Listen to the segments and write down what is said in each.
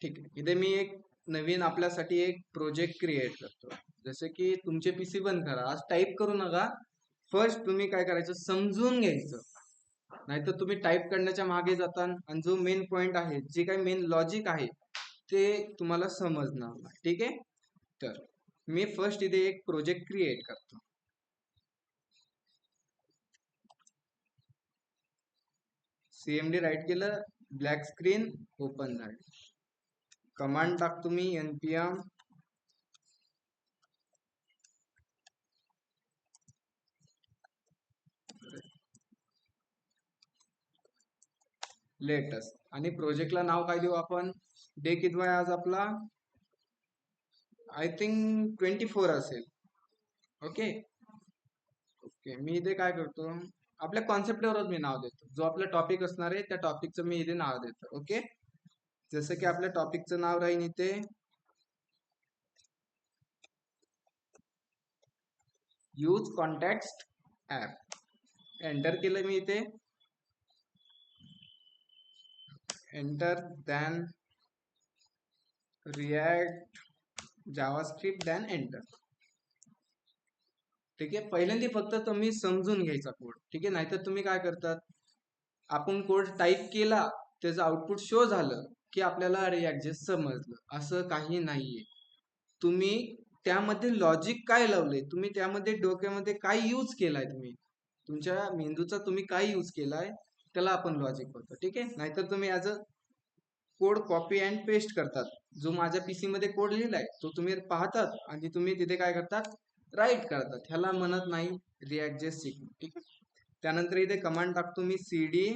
ठीक आहे. इथे मी एक नवीन आपल्यासाठी एक प्रोजेक्ट क्रिएट करतो. जसे की तुमचे पीसी बंद करा, आज टाईप करू नका. फर्स्ट तुम्ही काय करायचं, समजून घ्यायचं. नाहीतर तुम्ही टाईप करण्याच्या मागे जाता आणि जो मेन पॉइंट आहे, जे काही मेन लॉजिक आहे, ते तुम्हाला समजणार नाही. ठीक आहे. तर मी फर्स्ट इथे एक प्रोजेक्ट क्रिएट करतो. सीएमडी राईट केलं, ब्लॅक स्क्रीन ओपन झाली. कमांड टाकतो मी npm लेटेस्ट आणि प्रोजेक्टला नाव काय देऊ आपण. डे कितवा आहे आज आपला, आय थिंक 24 असेल. Okay okay. मी इथे काय करतो, आपल्या कॉन्सेप्टवरच मी नाव देतो. जो आपला टॉपिक असणार आहे त्या टॉपिकचं मी इथे नाव देतो. ओके. जसं की आपल्या टॉपिकचं नाव राहील इथे यूज कॉन्टेक्स्ट ऍप. एंटर केलं मी इथे, enter than react JavaScript than enter. ठीक आहे. पहिल्यांदा फक्त तुम्ही समजून घ्यायचा कोड. ठीक आहे. नाहीतर तुम्ही काय करतात, आपण कोड टाईप केला, त्याचं आउटपुट शो झालं की आपल्याला रिॲक्ट समजलं. असं काही नाहीये. तुम्ही त्यामध्ये लॉजिक काय लावले, तुम्ही त्यामध्ये डोक्यामध्ये काय यूज केलाय, तुमच्या मेंदूचा तुम्ही काय यूज केलाय, त्याला आपण लॉजिक बोलतो. ठीक आहे. नाहीतर तुम्ही as a code copy and paste करतात. जो माझ्या पीसी मध्ये कोड लिहिलाय तो तुम्ही पाहतात आणि तुम्ही तिथे काय करतात, राईट करतात. ह्याला म्हणत नाही रिॲक्ट शिकणं. ठीक आहे. त्यानंतर इथे कमांड टाकतो मी cd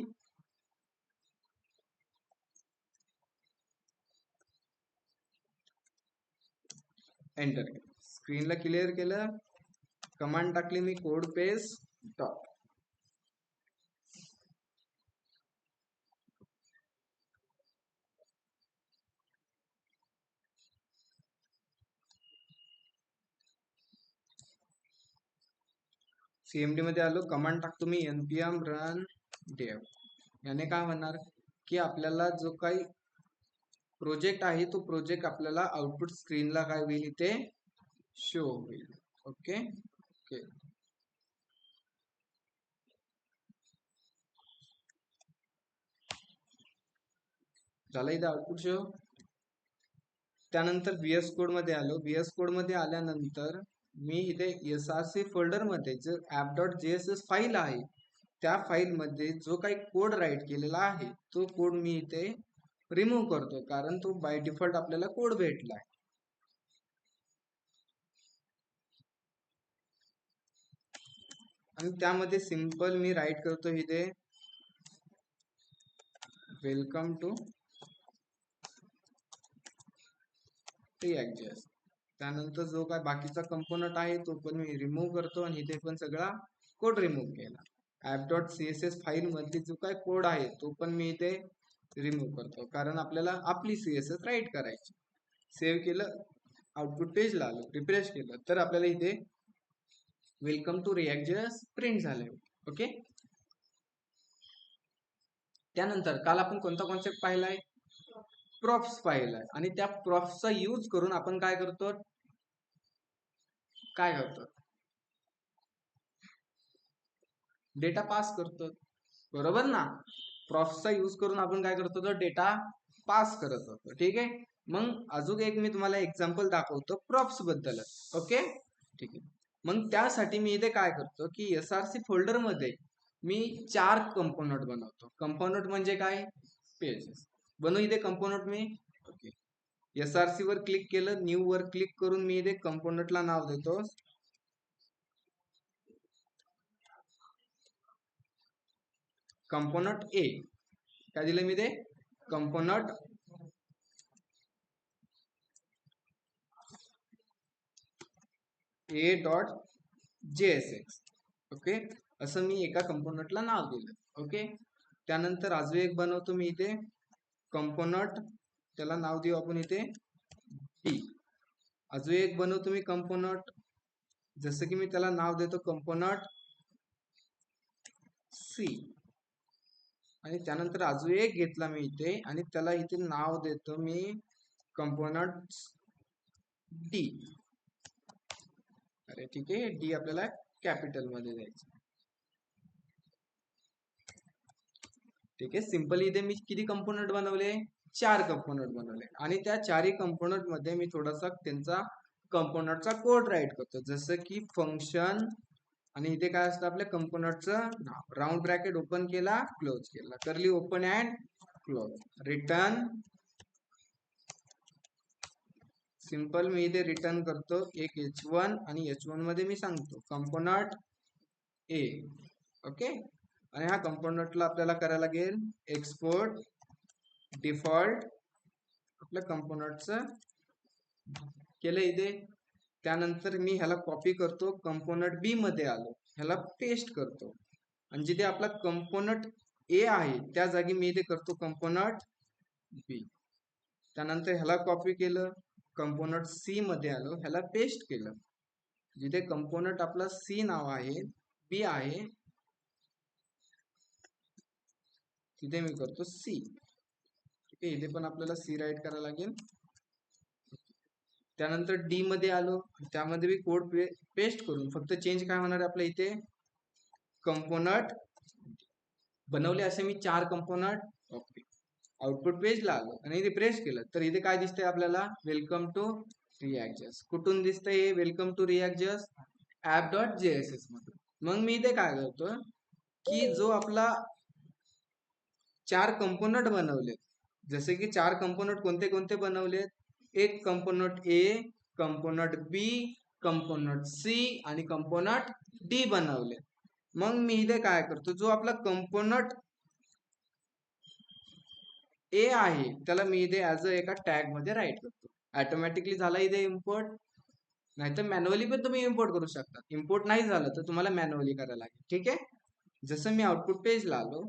एंटर केलं, स्क्रीनला क्लिअर केलं. कमांड टाकली मी कोड पेस्ट डॉट. सीएमडी मध्ये आलो, कमांड टाकतो मी npm run dev. याने काय होणार की आपल्याला जो काही प्रोजेक्ट आहे तो प्रोजेक्ट आपल्याला आउटपुट स्क्रीनला काय होईल, इथे शो होईल. Okay okay. झालं इथे आउटपुट शो. त्यानंतर VS कोड मध्ये आलो. VS कोड मध्ये आल्यानंतर मी इथे SRC फोल्डर मध्ये जो app.jss फाईल आहे त्या फाईल मध्ये जो काही कोड राईट केलेला आहे तो कोड मी इथे रिमूव्ह करतो, कारण तो बाय डिफॉल्ट आपल्याला कोड भेटलाय. आणि त्यामध्ये सिंपल मी राईट करतो इथे वेलकम टू रिॲक्ट. त्यानंतर जो काय बाकीचा कंपोनंट आहे तो पण मी रिमूव्ह करतो आणि इथे पण सगळा कोड रिमूव्ह केला. app.css फाईल मध्ये जो काय कोड आहे तो पण मी इथे रिमूव्ह करतो, कारण आपल्याला आपली CSS राईट करायची. सेव्ह केलं, आउटपुट पेजला आलो, रिफ्रेश केलं तर आपल्याला इथे वेलकम टू रिॲक्ट प्रिंट झाले. ओके. त्यानंतर काल आपण कोणता कॉन्सेप्ट पाहिलाय, प्रॉप्स पाहिलाय. आणि त्या प्रॉप्सचा यूज करून आपण काय करतो, डेटा पास करतो. बरोबर ना. प्रॉप्सचा यूज करून आपण काय करतो, तो डेटा पास करत होतो. ठीक आहे. मग अजून एक मी तुम्हाला एक्झाम्पल दाखवतो प्रॉप्स बद्दल. ओके ठीक आहे. मग त्यासाठी मी इथे काय करतो की SRC फोल्डर मध्ये मी 4 कंपोनंट बनवतो. कंपोनंट म्हणजे काय, पेजेस बनवू. इथे कंपोनंट मी ओके SRC वर क्लिक केलं, न्यू वर क्लिक करून मी इथे कंपोनंटला नाव देतो कंपोनंट ए. काय दिलं मी ते, कंपोनंट a.jsx. ओके. असं मी एका कंपोनंटला नाव दिलं. ओके. त्यानंतर अजून एक बनवतो मी इथे कंपोनंट, त्याला नाव देऊ आपण इथे बी. अजून एक बनवतो मी कंपोनंट, जसं की मी त्याला नाव देतो कंपोनंट सी. आणि त्यानंतर अजून एक घेतला मी इथे आणि त्याला इथे नाव देतो मी कंपोनंट डी. अरे ठीक आहे, डी आपल्याला कॅपिटल मध्ये द्यायचं. ठीक आहे, सिंपली इथे मी किती कंपोनंट बनवले, 4 कंपोनंट बनवले आणि त्या चारही कंपोनंट मध्ये मी थोडासा त्यांचा कंपोनंटचा कोड राईट करतो, जसं की फंक्शन. आणि इथे काय असतं आपल्या कंपोनंटचं नाव, राऊंड ब्रॅकेट ओपन केला क्लोज केला, curly open and close, return. Simple मी इथे रिटर्न करतो एक h1 आणि h1 मध्ये मी सांगतो कंपोनंट ए. ओके, आणि हा कंपोनंटला आपल्याला करायला लागेल एक्सपोर्ट डिफॉल्ट आपल्या कंपोनंटचं केलं इथे. त्यानंतर मी ह्याला कॉपी करतो, कंपोनंट बी मध्ये आलो, ह्याला पेस्ट करतो आणि जिथे आपला कंपोनंट ए आहे त्या जागी मी इथे करतो कंपोनंट बी. त्यानंतर ह्याला कॉपी केलं, कंपोनंट सी मध्ये आलो, ह्याला पेस्ट केलं, जिथे कंपोनंट आपला सी नाव आहे, बी आहे, तिथे मी करतो सी. ठीक आहे, इथे पण आपल्याला सी राईट करायला लागेल. त्यानंतर डी मध्ये आलो, त्यामध्ये मी कोड पेस्ट करून फक्त चेंज काय होणार आहे आपल्या इथे कंपोनंट बनवले असे मी 4 कंपोनंट. ओके, आउटपुट पेजला आलो आणि रिफ्रेश केलं तर इथे काय दिसतंय आपल्याला, वेलकम टू रिॲक्ट. कुठून दिसतंय हे वेलकम टू रिॲक्ट? app.jss मधून. मग मी इथे काय करतो की जो आपला 4 कंपोनंट बनवले, जसे की 4 कंपोनंट कोणते कोणते बनवलेत, एक कंपोनंट ए, कंपोनंट बी, कंपोनंट सी आणि कंपोनंट डी बनवले. मग मी इथे काय करतो, जो आपला कंपोनंट ए आहे त्याला मी इथे ऍज अ एका टॅग मध्ये राईट करतो. ऑटोमॅटिकली झाला इथे इम्पोर्ट, नाहीतर मॅन्युअली पण तुम्ही इम्पोर्ट करू शकता. इम्पोर्ट नाही झालं तर तुम्हाला मॅन्युअली करायला लागेल. ठीक आहे, जसं मी आउटपुट पेजला आलो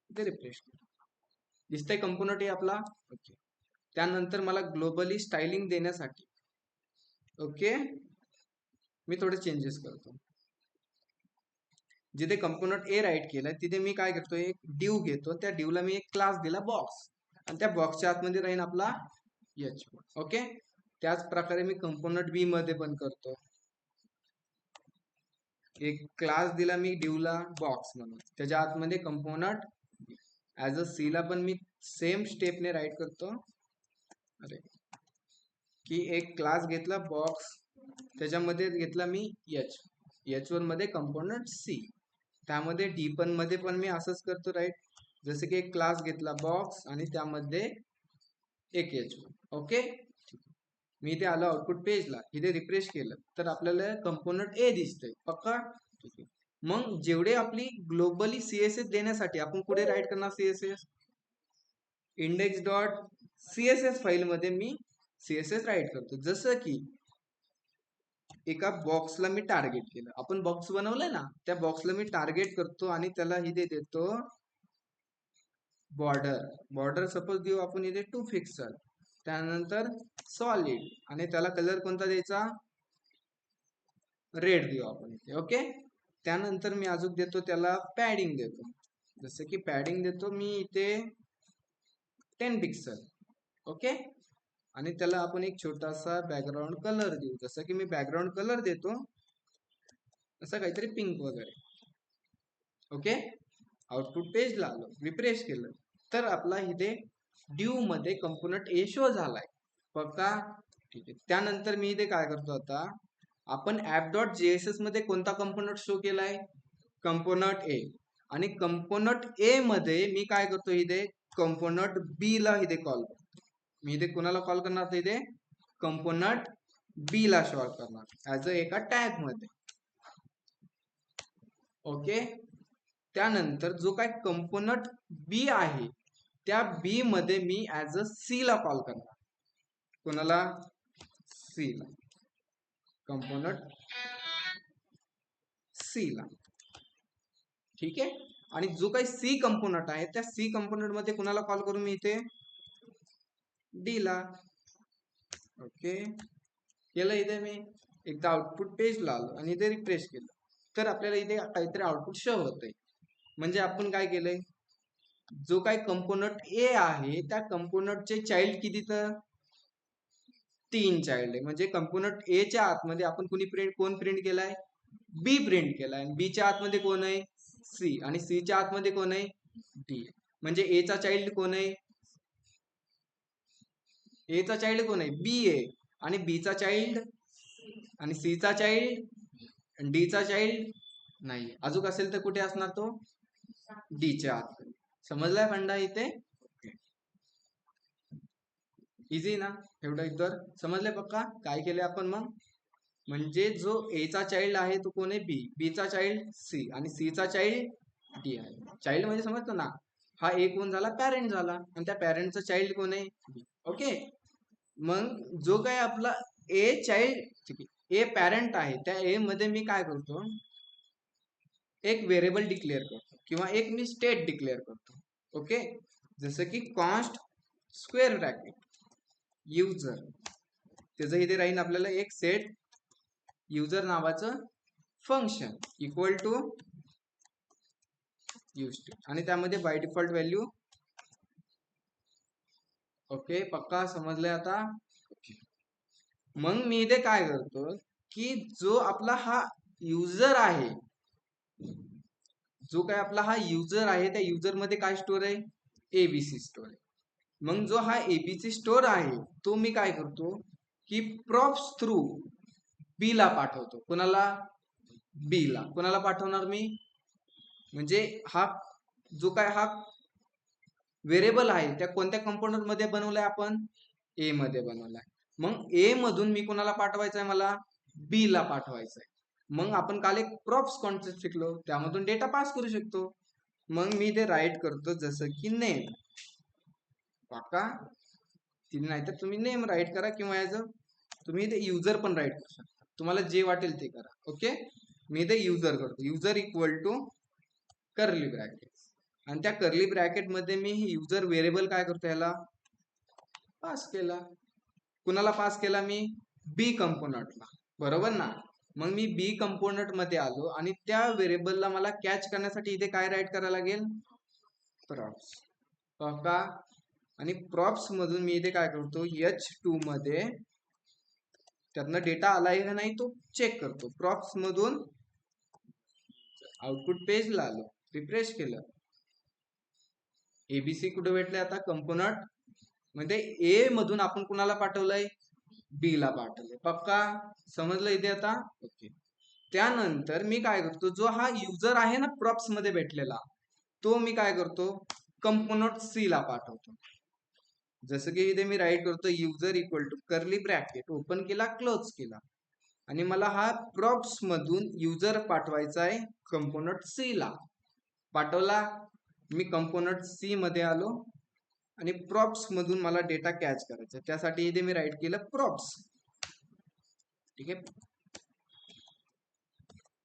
इथे रिफ्रेश करतो, दिसतंय कंपोनंट ए आपला. ओके, त्यानंतर मला ग्लोबली स्टायलिंग देण्यासाठी ओके मी थोडे चेंजेस करतो. जिथे कंपोनंट ए राईट केलाय तिथे मी काय करतो, एक डिव घेतो, त्या डिवला मी एक क्लास दिला बॉक्स आणि त्या बॉक्सच्या आतमध्ये राहील आपला h1. ओके, त्याच प्रकारे मी कंपोनंट बी मध्ये पण करतो, एक क्लास दिला मी डिवला बॉक्स म्हणून, त्याच्या आतमध्ये कंपोनंट ऍज अ सी ला पण मी सेम स्टेपने राईट करतो. अरे की एक क्लास घेतला बॉक्स, त्याच्यामध्ये घेतला मी h1 मध्ये कंपोनंट सी, त्यामध्ये डी पण मध्ये पण मी असंच करतो राईट, जसे की एक क्लास घेतला बॉक्स आणि त्यामध्ये एक h1. ओके, मी इथे आलो आउटपुट पेजला, इथे रिफ्रेश केलं तर आपल्याला कंपोनंट ए दिसतंय पक्का. ठीक आहे, मग जेवढे आपली ग्लोबली सीएसएस देण्यासाठी आपण कुठे राईट करणार CSS, index dot CSS file मध्ये मी सीएसएस राईट करतो. जसं की एका बॉक्सला मी टार्गेट केलं, आपण बॉक्स बनवलंय ना, त्या बॉक्सला मी टार्गेट करतो आणि त्याला इथे देतो बॉर्डर सपोज देऊ आपण इथे 2 पिक्सल, त्यानंतर सॉलिड आणि त्याला कलर कोणता द्यायचा, रेड देऊ आपण इथे. ओके, त्यानंतर मी अजून देतो त्याला पॅडिंग देतो, जसं की पॅडिंग देतो मी इथे 10 पिक्सल. ओके, आणि त्याला आपण एक छोटासा बॅकग्राऊंड कलर देऊ, जसं की मी बॅकग्राऊंड कलर देतो असं काहीतरी पिंक वगैरे. ओके, आउटपुट पेजला आलो, रिफ्रेश केलं तर आपला इथे ड्यू मध्ये कंपोनंट ए शो झालाय पक्का. ठीक आहे, त्यानंतर मी इथे काय करतो, आता आपण app.jss मध्ये कोणता कंपोनंट शो केलाय, कंपोनंट ए, आणि कंपोनंट ए मध्ये मी काय करतो, इथे कंपोनंट बी ला इथे कॉल करतो. मी इथे कोणाला कॉल करणार, इथे कंपोनंट बी ला शो करणार ऍज अ एका टॅग मध्ये. ओके, त्यानंतर जो काय कंपोनंट बी आहे त्या बी मध्ये मी ऍज अ सी ला कॉल करणार, कोणाला, सी ला, कंपोनंट सी ला. ठीक आहे, आणि जो काही सी कंपोनंट आहे त्या सी कंपोनंट मध्ये कुणाला कॉल करू मी इथे, डी ला. ओके, केलं इथे मी, एकदा आउटपुट पेजला आलो आणि इथे रिफ्रेश केलं तर आपल्याला इथे काहीतरी आउटपुट शो होतंय. म्हणजे आपण काय केलंय, जो काही कंपोनंट ए आहे त्या कंपोनंटचे चाइल्ड किती, तर तीन चाइल्ड आहे, म्हणजे कंपोनंट ए च्या आतमध्ये आपण कोण प्रिंट केलाय, बी प्रिंट केलाय, आणि बी च्या आतमध्ये कोण आहे, सी, आणि सी च्या आतमध्ये कोण आहे, डी. म्हणजे ए चा चाइल्ड कोण आहे, ए चा चाइल्ड कोण आहे, बी आहे, आणि बी चा चाइल्ड, आणि सी चा चाइल्ड, डी चा चाइल्ड नाही. अजून असेल तर कुठे असणार तो, डी च्या आत. समजलाय फंडा इथे, इझी ना एवढं इतर समजलंय पक्का. काय केले आपण मग, म्हणजे जो ए चा चाइल्ड आहे तो कोण आहे, बी, बी चा चाइल्ड सी, आणि सी चा चाइल्ड डी आहे. चाइल्ड म्हणजे समजतो ना, हा ए कोण झाला, पॅरेंट झाला, आणि त्या पॅरेंटचा चाइल्ड कोण आहे, बी. ओके. मग जो काय आपला ए चाइल्ड, ए पॅरेंट आहे, त्या ए मध्ये मी काय करतो, एक व्हेरिएबल डिक्लेअर करतो, किंवा एक मी स्टेट डिक्लेअर करतो. ओके. जसं की कॉन्स्ट स्क्वेअर ब्रॅकेट युजर, त्याचं इथे राहील आपल्याला एक सेट युजर नावाचं फंक्शन इक्वल टू यूज, आणि त्यामध्ये बाय डिफॉल्ट व्हॅल्यू. ओके, पक्का समजलंय आता. ओके. मग मी इथे काय करतो, की जो आपला हा युजर आहे, जो काय आपला हा युजर आहे, त्या युजर मध्ये काय स्टोर आहे, एबीसी स्टोर आहे. मग जो हा एबीसी स्टोर आहे तो मी काय करतो, की प्रॉप्स थ्रू बी ला पाठवतो. कोणाला, बी ला. कोणाला पाठवणार मी, म्हणजे हा जो काय हा व्हेरिएबल आहे त्या कोणत्या कंपोनंट मध्ये बनवलाय आपण, ए मध्ये बनवलाय. मग ए मधून मी कोणाला पाठवायचं आहे, मला बी ला पाठवायचं आहे. मग आपण काल एक प्रॉप्स कॉन्सेप्ट शिकलो, त्यामधून डेटा पास करू शकतो. मग मी ते राईट करतो जसं की नेम. पक्का, नाही तर तुम्ही नेम राईट करा, किंवा ऍज तुम्ही ते युजर पण राईट करू शकता, तुम्हाला जे वाटेल ते करा. ओके. मी ते युजर करतो, user equal to curly bracket, आणि त्या कर्ली ब्रॅकेट मध्ये मी युजर व्हेरिएबल काय करतो, याला पास केला. कुणाला पास केला मी, बी कंपोनंटला, बरोबर ना. मग मी बी कंपोनंट मध्ये आलो, आणि त्या व्हेरिएबलला मला कॅच करण्यासाठी इथे काय राईट करायला लागेल, प्रॉप्स. का, आणि प्रॉप्स मधून मी इथे काय करतो, H2 मध्ये त्यातनं डेटा आलाय का नाही तो चेक करतो. प्रॉप्स मधून आउटपुट पेजला आलो, रिफ्रेश केलं, एबीसी कुठे भेटले, आता कंपोनंट मध्ये ए मधून आपण कुणाला पाठवलंय, बी ला पाठवलंय. पक्का समजलं इथे आता. ओके. त्यानंतर मी काय करतो, जो हा युजर आहे ना प्रॉप्स मध्ये भेटलेला, तो मी काय करतो, कंपोनंट सी ला पाठवतो. जसं की इथे मी राईट करतो, user equal to curly bracket open केला, क्लोज केला, आणि मला हा प्रॉप्स मधून युजर पाठवायचा आहे कंपोनंट सी ला. पाठवला, मी कंपोनंट सी मध्ये आलो, आणि प्रॉप्स मधून मला डेटा कॅच करायचा, त्यासाठी इथे मी राईट केलं प्रॉप्स. ठीक आहे,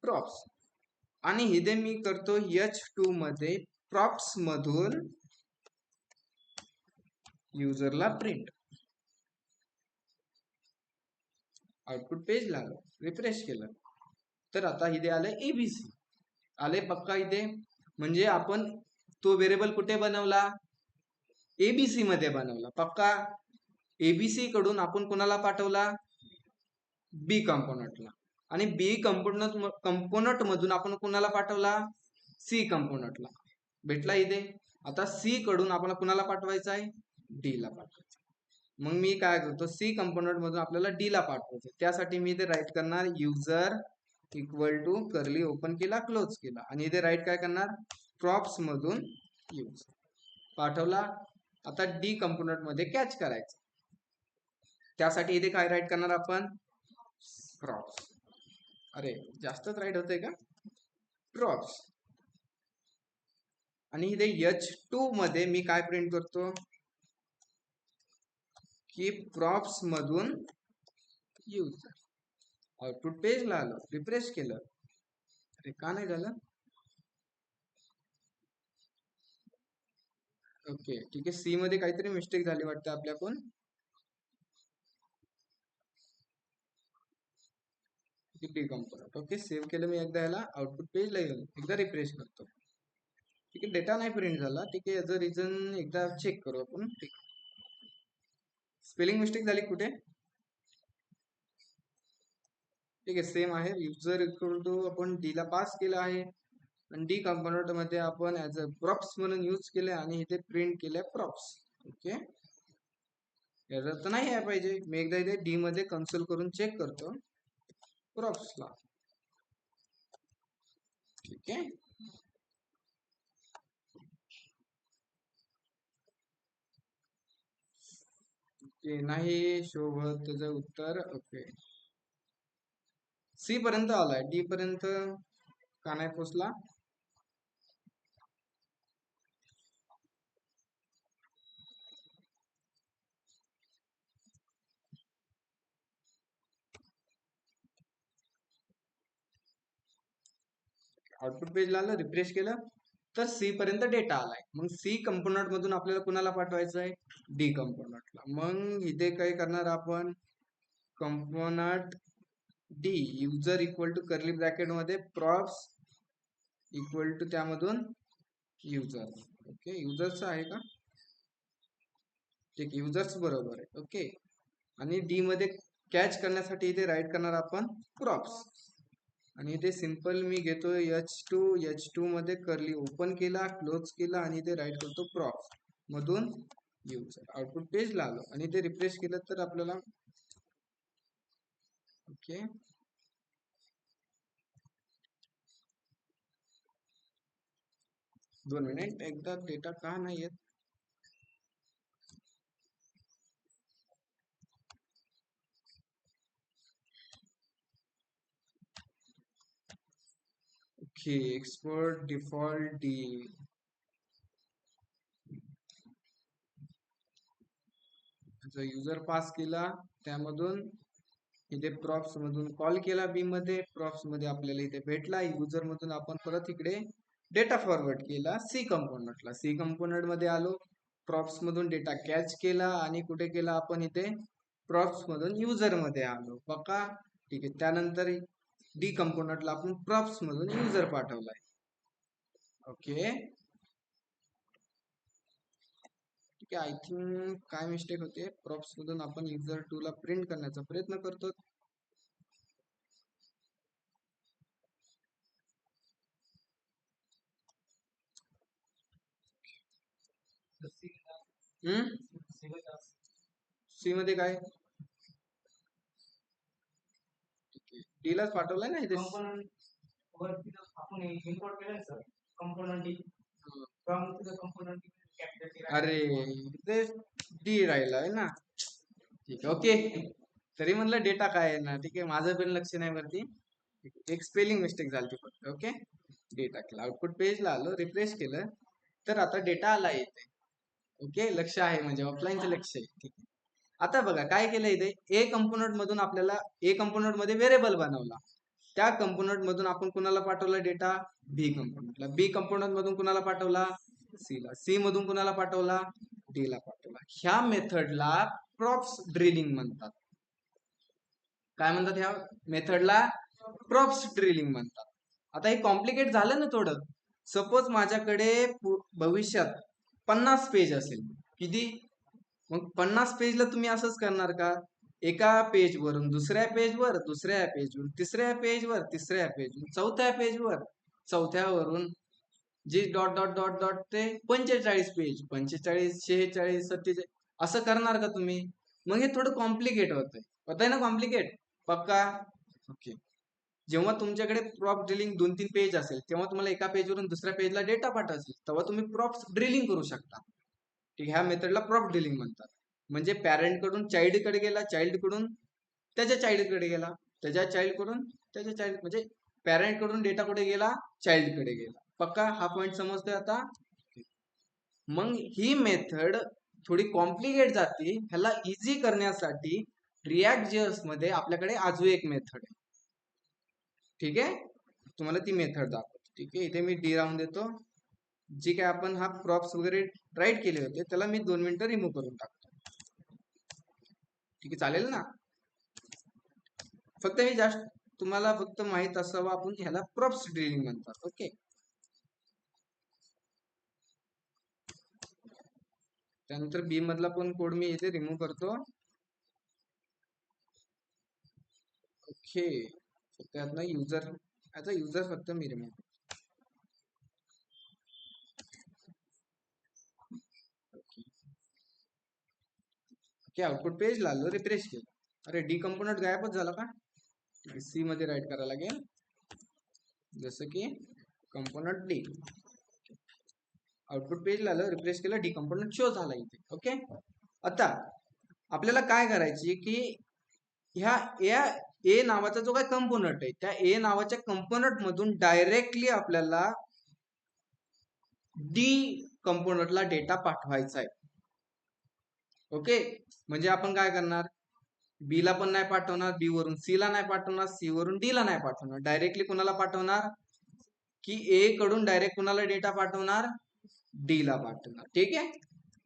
प्रॉप्स, आणि इथे मी करतो H2 मध्ये प्रॉप्स मधून युजरला प्रिंट. आउटपुट पेजला आलं, रिफ्रेश केलं, तर आता इथे आलं एबीसी आले. पक्का इथे, म्हणजे आपण तो व्हेरिएबल कुठे बनवला, एबीसी मध्ये बनवला. पक्का. एबीसी कडून आपण कोणाला पाठवला, बी कंपोनंटला, आणि बी कंपोनंट मधून आपण कोणाला पाठवला, सी कंपोनंटला. भेटला इथे. आता सी कडून आपण कोणाला पाठवायचं आहे, डी ला पाठवायचं. मग मी काय करतो, सी कंपोनंट मधून आपल्याला डी ला पाठवायचं, त्यासाठी मी इथे राईट करणार user equal to curly open केला, क्लोज केला, आणि इथे राईट काय करणार, प्रॉप्स मधून यूज पाठवला. आता डी कंपोनंट मध्ये कॅच करायचं, त्यासाठी इथे काय राईट करणार आपण, प्रॉप्स. अरे जास्तच राईट होतंय का, प्रॉप्स, आणि इथे H2 मध्ये मी काय प्रिंट करतो, की प्रॉप्स मधून युजर. आउटपुट पेजला आलो, रिफ्रेश केलं, अरे का नाही झालं. ओके, ठीक आहे, सी मध्ये काहीतरी मिस्टेक झाली वाटतं आपल्याकडून. D component. ओके, सेव्ह केलं मी एकदा, याला आउटपुट पेजला येऊन एकदा रिफ्रेश करतो. ठीक आहे, डेटा नाही प्रिंट झाला. ठीक आहे, याचं रिझन एकदा चेक करू आपण. ठीक, स्पेलिंग मिस्टेक झाली कुठे, ठीक आहे, सेम आहे. युजर इक्वल टू आपण डी ला पास केला आहे आणि डी कंपोनंट मध्ये आपण ऍज अ प्रॉप्स म्हणून यूज केले आणि इथे प्रिंट केले प्रॉप्स. ओके, एरर तर नाही आहे पाहिजे. मी एकदा इथे डी मध्ये कन्सोल करून चेक करतो प्रॉप्सला. ठीक आहे, ते नाही शोभत त्याचं उत्तर. ओके, सी पर्यंत आलाय, डी पर्यंत का नाही पोचला? आउटपुट पेजला आलं, रिफ्रेश केलं तर सी पर्यंत डेटा आलाय. मग सी कंपोनंट मधून आपल्याला कुणाला पाठवायचं आहे? डी कंपोनंटला. मग इथे काय करणार आपण? Component D user equal to curly bracket मध्ये प्रॉप्स इक्वल टू त्यामधून युजर. ओके, युजरचं आहे का? ठीक, युजर्स बरोबर आहे. ओके, आणि डी मध्ये कॅच करण्यासाठी इथे राईट करणार आपण प्रॉप्स. आणि इथे सिंपल मी घेतो H2 मध्ये कर्ली ओपन केला, क्लोज केला आणि इथे राईट करतो प्रॉप्स मधून युजर. आउटपुट पेजला आलो आणि इथे रिफ्रेश केलं तर आपल्याला ओके, 2 मिनिट, एकदा डेटा का नाही येत? Okay, export default D. User pass केला, त्यामधून इथे प्रॉप्स मधून कॉल केला बी मध्ये, प्रॉप्स मध्ये आपल्याला इथे भेटला. युजर मधून आपण परत इकडे डेटा फॉरवर्ड केला सी कंपोनंटला. सी कंपोनंट मध्ये आलो, प्रॉप्स मधून डेटा कॅच केला आणि कुठे केला आपण? इथे प्रॉप्स मधून युजर मध्ये आलो. पक्का? ठीक आहे, त्यानंतर डी कंपोनंटला आपण प्रॉप्स मधून युजर पाठवलाय. ओके, ठीक आहे. आय थिंक काय मिस्टेक होते, प्रॉप्स मधून आपण युजर 2 ला प्रिंट करण्याचा प्रयत्न करतो. सी मध्ये काय? डी लाच पाठवलाय ना इथे. अरे इथे डी राहिलाय ना. ठीक आहे, ओके. तरी म्हणलं डेटा काय आहे ना. ठीक आहे, माझं पण लक्ष नाही वरती, एक स्पेलिंग मिस्टेक झाली फक्त. ओके, डेटा केला, आउटपुट पेजला आलो, रिफ्रेश केलं तर आता डेटा आला इथे. ओके, लक्ष आहे म्हणजे ऑफलाईनचं लक्ष आहे. ठीक आहे, आता बघा काय केलं इथे. ए कंपोनंट मधून आपल्याला ए कंपोनंट मध्ये व्हेरिएबल बनवला, त्या कंपोनंट मधून आपण कुणाला पाठवला डेटा? बी कंपोनंटला. बी कंपोनंट मधून कुणाला पाठवला? सी ला. सी मधून कुणाला पाठवला? डी ला पाठवला. ह्या मेथडला प्रॉप्स ड्रिलिंग म्हणतात. काय म्हणतात ह्या मेथडला? प्रॉप्स ड्रिलिंग म्हणतात. आता हे कॉम्प्लिकेट झालं ना थोडं. सपोज माझ्याकडे भविष्यात 50 पेज असेल. किती? मग 50 पेजला तुम्ही असंच करणार का? एका पेजवरून दुसऱ्या पेजवर, दुसऱ्या पेजवरून तिसऱ्या पेजवर, तिसऱ्या पेजवरून चौथ्या पेजवर, चौथ्यावरून J dot dot dot dot ते 45 पेज, 45, 46, 47 असं करणार का तुम्ही? मग हे थोडं कॉम्प्लिकेट होतंय ना, कॉम्प्लिकेट. पक्का? ओके, जेव्हा तुमच्याकडे प्रॉप ड्रिलिंग 2-3 पेज असेल, तेव्हा तुम्हाला एका पेजवरून दुसऱ्या पेजला डेटा पाठवायचा, तेव्हा तुम्ही प्रॉप्स ड्रिलिंग करू शकता. ठीक, ह्या मेथडला प्रॉप ड्रिलिंग म्हणतात. म्हणजे पॅरेंट कडून चाइल्ड कडे गेला, चाइल्ड कडून त्याच्या चाइल्ड कडे गेला, त्याच्या चाइल्ड कडून त्याच्या चाइल्ड, म्हणजे पॅरेंट कडून डेटा कुठे गेला? चाइल्ड कडे गेला. पक्का? हा पॉइंट समजतोय आता? मग ही मेथड थोडी कॉम्प्लिकेट जाते. ह्याला इझी करण्यासाठी React.js मध्ये आपल्याकडे अजून एक मेथड आहे. ठीक आहे, तुम्हाला ती मेथड दाखवतो. ठीक आहे, इथे मी डी राहून देतो. जी काय आपण हा प्रॉप्स वगैरे राईट केले होते, त्याला मी 2 मिनिटं रिमूव्ह करून टाकतो. ठीक आहे, चालेल ना? फक्त हे जास्त तुम्हाला फक्त माहित असावं, आपण ह्याला प्रॉप्स ड्रिलिंग म्हणतात. ओके, त्यानंतर बी मधला पण कोड मी इथे रिमूव्ह करतो. ओके, त्यातनं युजर याचा युजर फक्त मी रिमूव्ह. ओके, आउटपुट पेजला आलो, रिफ्रेश केलं. अरे डी कंपोनंट गायबच झाला का? सी मध्ये राईट करायला लागेल, जसं की कंपोनंट डी. आउटपुट पेजला आलं, रिफ्रेश केलं, डी कंपोनंट शो झाला इथे. ओके, आता आपल्याला काय करायची की ह्या ए नावाचा जो काय कंपोनंट आहे, त्या ए नावाच्या कंपोनंट मधून डायरेक्टली आपल्याला डी कंपोनंटला डेटा पाठवायचा आहे. ओके, म्हणजे आपण काय करणार, बी ला पण नाही पाठवणार, बी वरून सी ला नाही पाठवणार, सी वरून डी ला नाही पाठवणार, डायरेक्टली कुणाला पाठवणार की ए कडून डायरेक्ट कुणाला डेटा पाठवणार, डी ला पाठवणार. ठीक आहे,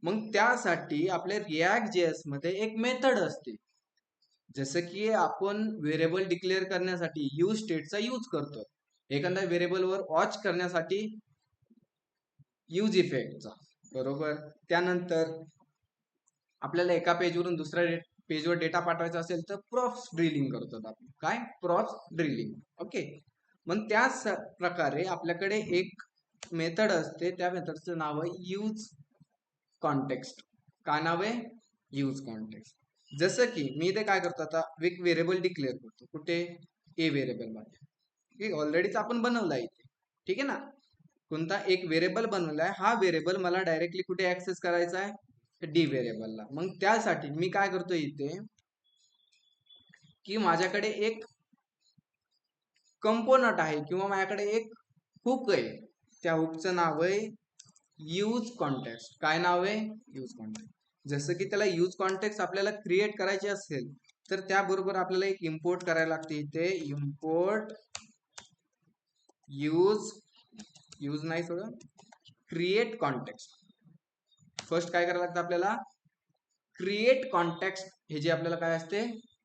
मग त्यासाठी आपल्या React.js मध्ये एक मेथड असते. जसं की आपण व्हेरिएबल डिक्लेअर करण्यासाठी यूज स्टेटचा यूज करतो, एखाद्या व्हेरिएबल वर वॉच करण्यासाठी यूज इफेक्टचा, बरोबर. त्यानंतर आपल्याला एका पेजवरून दुसऱ्या पेजवर डेटा पाठवायचा असेल तर प्रॉप्स ड्रिलिंग करतो आपण. काय? Props drilling. ओके, मग त्याच प्रकारे आपल्याकडे एक मेथड असते, त्या मेथडचं नाव आहे यूज कॉन्टेक्स्ट. काय नाव आहे? Use context. जसं की मी इथे काय करतो, आता एक व्हेरिएबल डिक्लेअर करतो. कुठे? ए व्हेरिएबल मध्ये. ऑलरेडीच आपण बनवला इथे. ठीक आहे ना, कोणता एक व्हेरिएबल बनवलाय, हा व्हेरिएबल मला डायरेक्टली कुठे ऍक्सेस करायचा आहे, डी व्हेरिएबलला. मग त्यासाठी मी काय करतो इथे की माझ्याकडे एक कंपोनंट आहे किंवा माझ्याकडे एक हुक आहे, त्या हुकचं नाव आहे यूज कॉन्टेक्स्ट. काय नाव आहे? Use context. जसं की त्याला यूज कॉन्टेक्स्ट आपल्याला क्रिएट करायचे असेल तर त्याबरोबर आपल्याला एक इम्पोर्ट करायला लागते इथे, इम्पोर्ट यूज नाही सोडून क्रिएट कॉन्टेक्स्ट. फर्स्ट काय करायला लागतं आपल्याला, क्रिएट कॉन्टेक्स्ट, हे जे आपल्याला काय असते,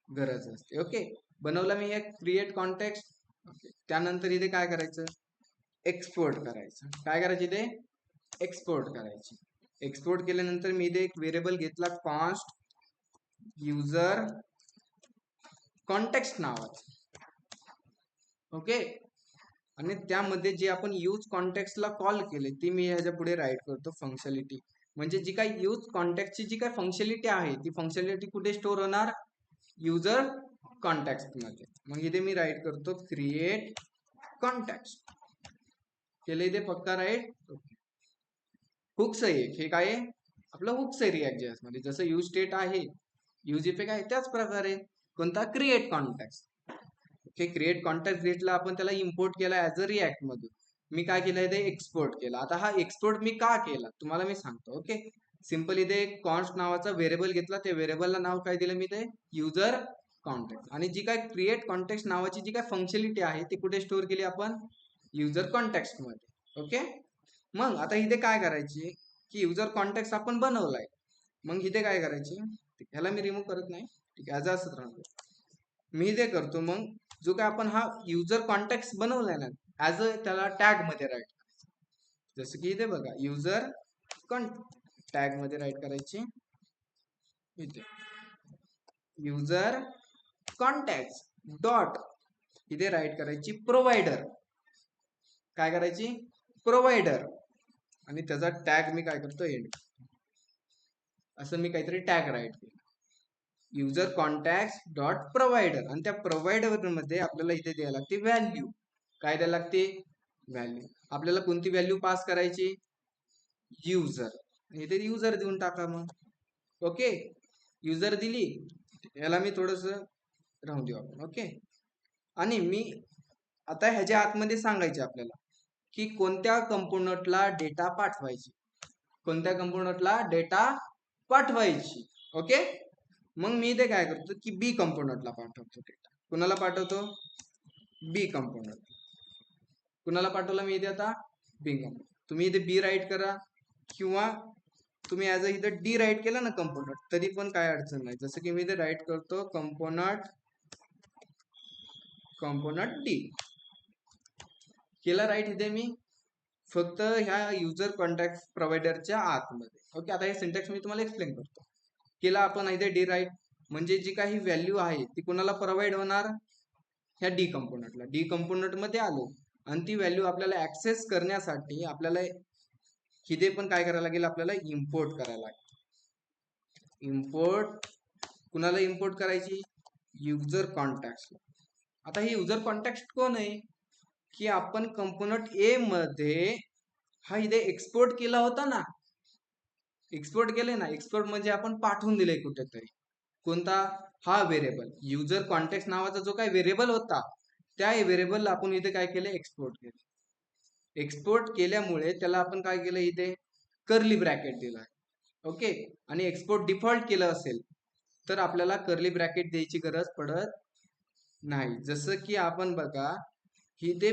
गरज असते. ओके, बनवला मी एक क्रिएट कॉन्टेक्स्ट. ओके, त्यानंतर इथे काय करायचं, एक्सपोर्ट करायचं. काय करायचं इथे? एक्सपोर्ट करायची. एक्सपोर्ट केल्यानंतर मी इथे एक व्हेरिएबल घेतला, कॉन्स्ट युजर कॉन्टेक्स्ट नावाचा. ओके, आणि त्यामध्ये जे आपण यूज कॉन्टेक्स्टला कॉल केले ती मी ह्याच्या पुढे राईट करतो फंक्शनॅलिटी. म्हणजे जी काही यूज कॉन्टेक्टची जी काही फंक्शनॅलिटी आहे ती फंक्शनॅलिटी कुठे स्टोअर होणार, युजर कॉन्टेक्स्ट मध्ये. मग इथे मी राईट करतो क्रिएट कॉन्टेक्स्ट. केले इथे पक्का राईट. हुक्स आहे, हे काय आहे, आपलं हुक्स आहे React.js मध्ये. जसं यूज स्टेट आहे, यूज इफेक्ट आहे, त्याच प्रकारे कोणता, create context. Okay, create context घेतला आपण, त्याला इम्पोर्ट केला ऍज अ रिॲक्ट मधून. मी काय केलं इथे, एक्सपोर्ट केला. आता हा एक्सपोर्ट मी का केला तुम्हाला मी सांगतो. ओके, सिंपल इथे कॉन्स्ट नावाचा व्हेरिएबल घेतला, त्या व्हेरिएबलला नाव काय दिलं मी ते, युजर कॉन्टेक्स्ट. आणि जी काय क्रिएट कॉन्टेक्स्ट नावाची जी काय फंक्शनॅलिटी आहे ती कुठे स्टोअर केली आपण, युजर कॉन्टेक्स्ट मध्ये. ओके, मग आता इथे काय करायची की युजर कॉन्टेक्स्ट आपण बनवलाय, मग इथे काय करायची, ह्याला मी रिमूव्ह करत नाही, ठीक आहे, असंच राहतो. मी इथे करतो, मग जो काय आपण हा युजर कॉन्टेक्स्ट बनवलाय ना, ऍज अ त्याला टॅग मध्ये राईट करायचं. जसं की इथे बघा, युजर टॅग मध्ये राईट करायची, इथे युजर कॉन्टॅक्ट डॉट, इथे राईट करायची प्रोव्हाइडर. काय करायची, प्रोव्हाइडर. आणि त्याचा टॅग मी काय करतो, एंड. असं मी काहीतरी टॅग राईट केलं, युजर कॉन्टॅक्ट डॉट प्रोव्हाइडर. आणि त्या प्रोव्हाइडर मध्ये आपल्याला इथे द्यायला लागते व्हॅल्यू. काय द्यायला लागते, व्हॅल्यू. आपल्याला कोणती व्हॅल्यू पास करायची, युजर. इथे युजर देऊन टाका मग. ओके, युजर दिली, याला मी थोडस राहून देऊ आपण. ओके, आणि मी आता ह्याच्या आतमध्ये सांगायचे आपल्याला की कोणत्या कंपोनंटला डेटा पाठवायची, कोणत्या कंपोनंटला डेटा पाठवायची. ओके, मग मी इथे काय करतो की बी कंपोनंटला पाठवतो डेटा. कुणाला पाठवतो, बी कंपोनंट. कुणाला पाठवला मी इथे आता, बी कंपोनंट. तुम्ही इथे बी राईट करा किंवा तुम्ही ऍज अ इथे डी राईट केलं ना कंपोनंट, तरी पण काय अडचण नाही. जसं की मी इथे राईट करतो कंपोनंट डी केला राईट इथे मी, फक्त ह्या युजर कॉन्टॅक्ट प्रोव्हाइडरच्या आतमध्ये. ओके, आता हे सिंटॅक्स मी तुम्हाला एक्सप्लेन करतो. केला आपण इथे डी राईट, म्हणजे जी काही व्हॅल्यू आहे ती कुणाला प्रोव्हाइड होणार, ह्या डी कंपोनंटला. डी कंपोनंट मध्ये आलो आणि ती व्हॅल्यू आपल्याला ऍक्सेस करण्यासाठी आपल्याला इथे पण काय करायला लागेल, आपल्याला इम्पोर्ट करायला लागेल. इम्पोर्ट कुणाला इम्पोर्ट करायची, युजर कॉन्टॅक्ट. आता हे युजर कॉन्टॅक्ट कोण आहे, की आपण कंपोनंट ए मध्ये हा इथे एक्सपोर्ट केला होता ना, एक्सपोर्ट केले ना. एक्सपोर्ट म्हणजे आपण पाठवून दिले कुठेतरी. कोणता, हा व्हेरिएबल युजर कॉन्टॅक्ट नावाचा जो काही व्हेरिएबल होता, त्या व्हेरिएबलला आपण इथे काय केले, एक्सपोर्ट केले. एक्सपोर्ट केल्यामुळे त्याला आपण काय केलं, इथे कर्ली ब्रॅकेट दिला. ओके. आणि एक्सपोर्ट डिफॉल्ट केलं असेल तर आपल्याला कर्ली ब्रॅकेट द्यायची गरज पडत नाही. जसं की आपण बघा इथे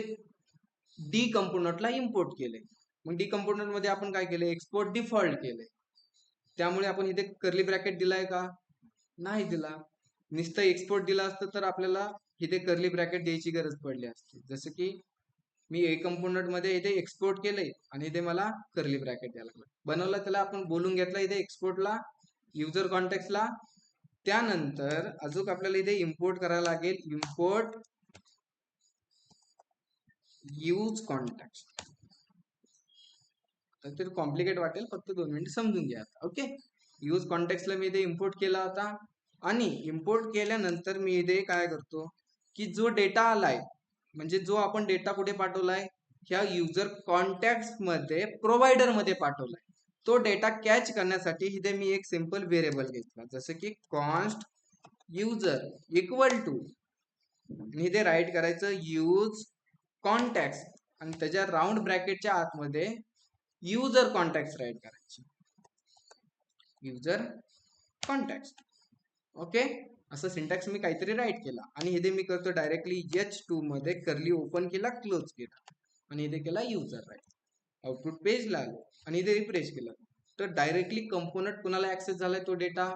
डी कंपोनंटला इम्पोर्ट केले, मग डी कंपोनंट मध्ये आपण काय केले, एक्सपोर्ट डिफॉल्ट केले. त्यामुळे आपण इथे कर्ली ब्रॅकेट दिलाय का, नाही दिला. नुसतं एक्सपोर्ट दिला असतं तर आपल्याला इथे कर्ली ब्रॅकेट द्यायची गरज पडली असते. जसं की मी ए कंपोनंट मध्ये इथे एक्सपोर्ट केलंय आणि इथे मला कर्ली ब्रॅकेट द्यायला लागलं. बनवला त्याला आपण बोलून घेतला इथे एक्सपोर्टला, युजर कॉन्टॅक्टला. त्यानंतर अजून आपल्याला इथे इम्पोर्ट करायला लागेल, इम्पोर्ट यूज कॉन्टॅक्ट. तर कॉम्प्लिकेट वाटेल, फक्त 2 मिनिट समजून घ्या. ओके. यूज कॉन्टॅक्टला मी इथे इम्पोर्ट केला होता आणि इम्पोर्ट केल्यानंतर मी इथे काय करतो, की जो डेटा आलाय, म्हणजे जो आपण डेटा कुठे पाठवलाय, ह्या युजर कॉन्टॅक्ट मध्ये प्रोव्हायडर मध्ये पाठवलाय, तो डेटा कॅच करण्यासाठी इथे मी एक सिंपल व्हेरिएबल घेतला, जसं की कॉन्स्ट युजर इक्वल टू, इथे राईट करायचं यूज कॉन्टॅक्ट आणि त्याच्या राऊंड ब्रॅकेटच्या आतमध्ये युजर कॉन्टॅक्ट राईट करायचे, युजर कॉन्टॅक्ट. ओके. असं सिंटॅक्स मी काहीतरी राईट केला आणि इथे मी करतो डायरेक्टली H2 मध्ये कर्ली ओपन केला, क्लोज केला आणि इथे केला युजर राईट. आउटपुट पेजला आलो आणि इथे रिफ्रेश केलं तर डायरेक्टली कंपोनंट कुणाला ऍक्सेस झालाय, तो डेटा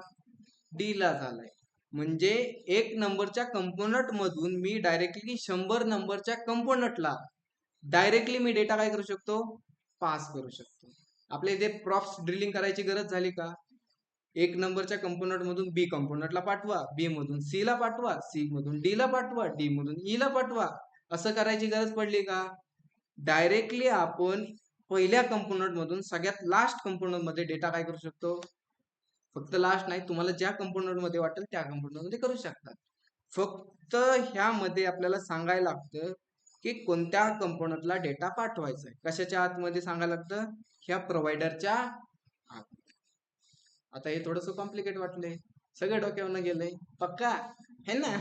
डी ला झालाय. म्हणजे 1 नंबरच्या कंपोनंट मधून मी डायरेक्टली 100 नंबरच्या कंपोनंटला डायरेक्टली मी डेटा काय करू शकतो, पास करू शकतो. आपल्या इथे प्रॉप्स ड्रिलिंग करायची गरज झाली का, 1 नंबरच्या कंपोनंट मधून बी कंपोनंटला पाठवा, बी मधून सी ला पाठवा, सी मधून डी ला पाठवा, डी मधून ई ला पाठवा, असं करायची गरज पडली का. डायरेक्टली आपण पहिल्या कंपोनंट मधून सगळ्यात लास्ट कंपोनंट मध्ये डेटा काय करू शकतो, फक्त लास्ट नाही, तुम्हाला ज्या कंपोनंट मध्ये वाटेल त्या कंपोनंट मध्ये करू शकतात. फक्त ह्यामध्ये आपल्याला सांगायला लागतं की कोणत्या कंपोनंटला डेटा पाठवायचा आहे. कशाच्या आतमध्ये सांगायला लागतं, ह्या प्रोव्हायडरच्या आत. आता हे थोडस कॉम्प्लिकेट वाटलंय, सगळं डोक्यावरनं गेलंय, पक्का है ना.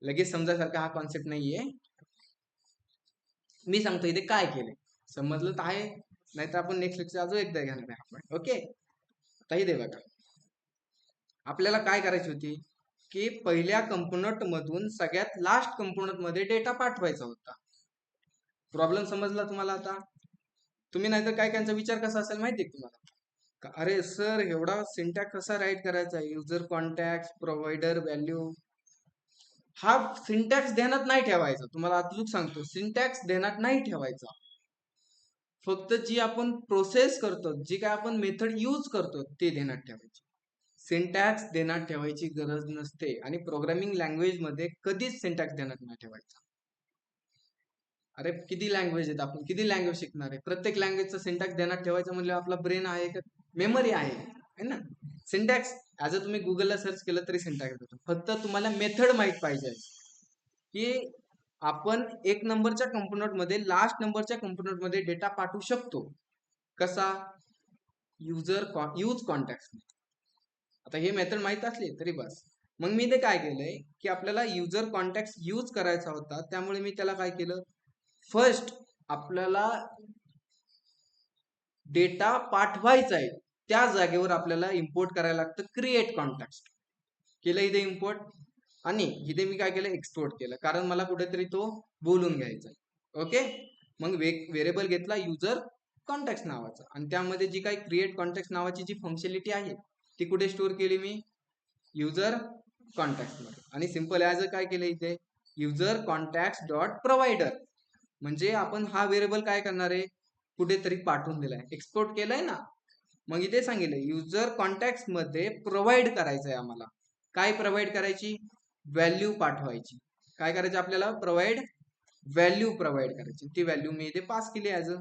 लगेच समजायसारखा हा कॉन्सेप्ट नाहीये. मी सांगतो इथे काय केलंय, समजलं तर आहे, नाहीतर आपण नेक्स्ट लेक्चर अजून एकदा घेणार आहे आपण. ओके. आता इथे बघा आपल्याला काय करायची होती, की पहिल्या कंपोनंट मधून सगळ्यात लास्ट कंपोनंट मध्ये डेटा पाठवायचा होता. प्रॉब्लेम समजला तुम्हाला आता. तुम्ही नाहीतर काय कायांचा विचार कसा असेल माहितीये तुम्हाला, अरे सर एवढा सिंटॅक्स कसा राईट करायचा, युजर कॉन्टॅक्ट प्रोव्हायडर व्हॅल्यू, हा सिंटॅक्स ध्यानात नाही ठेवायचा. तुम्हाला अचूक सांगतो, सिंटॅक्स ध्यानात नाही ठेवायचा. फक्त जी आपण प्रोसेस करतो, जी काय आपण मेथड यूज करतो ते ध्यानात ठेवायची. सिंटॅक्स ध्यानात ठेवायची गरज नसते आणि प्रोग्रामिंग लँग्वेज मध्ये कधीच सिंटॅक्स ध्यानात नाही ठेवायचा. अरे किती लँग्वेज आहेत, आपण किती लँग्वेज शिकणार आहे, प्रत्येक लँग्वेजचा सिंटॅक्स ध्यानात ठेवायचा म्हणजे आपला ब्रेन आहे का, मेमरी आहे ना. सिंटॅक्स ऍज अ तुम्ही गुगलला सर्च केलं तरी सिंटॅक्स देतो, फक्त तुम्हाला मेथड माहित पाहिजे की आपण 1 नंबरच्या कंपोनंट मध्ये लास्ट नंबरच्या कंपोनंट मध्ये डेटा पाठवू शकतो. कसा, यूज कॉन्टॅक्ट. आता हे मेथड माहित असले तरी बस. मग मी ते काय केलंय, की आपल्याला युजर कॉन्टॅक्ट यूज करायचा होता, त्यामुळे मी त्याला काय केलं, फर्स्ट आपल्याला डेटा पाठवायचा आहे त्या जागेवर आपल्याला इम्पोर्ट करायला लागतं क्रिएट कॉन्टॅक्ट. केलं इथे इम्पोर्ट आणि इथे मी काय केलं, एक्सपोर्ट केलं, कारण मला कुठेतरी तो बोलून घ्यायचा. ओके. मग व्हेरिएबल घेतला युजर कॉन्टॅक्ट नावाचा आणि त्यामध्ये जी काही क्रिएट कॉन्टॅक्ट नावाची जी फंक्शनॅलिटी आहे ती कुठे स्टोअर केली मी, युजर कॉन्टॅक्ट मध्ये. आणि सिंपल ऍज काय केलं इथे, युजर कॉन्टॅक्ट डॉट प्रोव्हायडर, म्हणजे आपण हा व्हेरिएबल काय करणार आहे, कुठेतरी पाठवून दिलाय, एक्सपोर्ट केलाय ना. मग इथे सांगितलं युजर कॉन्टॅक्ट मध्ये प्रोव्हाइड करायचंय आम्हाला, काय प्रोव्हाइड करायची, व्हॅल्यू पाठवायची. काय करायची आपल्याला, व्हॅल्यू प्रोव्हाइड करायची. ती व्हॅल्यू मी इथे पास केली ऍज अ,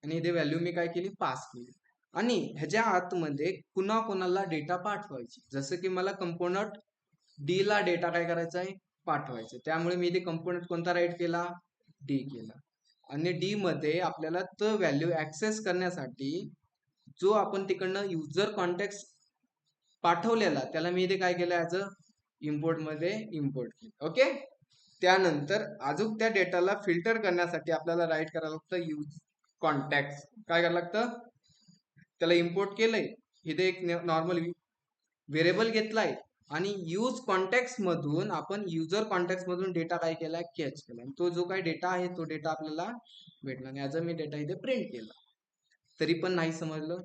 आणि इथे व्हॅल्यू मी काय केली, पास केली. आणि ह्याच्या आतमध्ये पुन्हा कोणाला डेटा पाठवायची. जसं की मला कंपोनंट डी ला डेटा काय करायचा आहे, पाठवायचा. त्यामुळे मी इथे कंपोनंट कोणता राईट केला, डी केला. आणि डी मध्ये आपल्याला तो व्हॅल्यू ऍक्सेस करण्यासाठी जो आपण तिकडनं युजर कॉन्टॅक्ट पाठवलेला त्याला मी इथे काय केलं, ऍज अ इम्पोर्ट मध्ये इम्पोर्ट केलं. ओके. त्यानंतर अजून त्या डेटाला फिल्टर करण्यासाठी आपल्याला राईट करायला लागतं यूज कॉन्टॅक्ट. काय करायला लागतं, त्याला इम्पोर्ट केलंय, इथे एक नॉर्मल व्हेरिएबल घेतलाय आणि यूज कॉन्टॅक्ट मधून आपण युजर कॉन्टॅक्ट मधून डेटा काय केलाय, कॅच केला. तो जो काही डेटा आहे तो डेटा आपल्याला भेटला आणि ऍज अ मी डेटा इथे प्रिंट केला. तरी पण नाही समजलं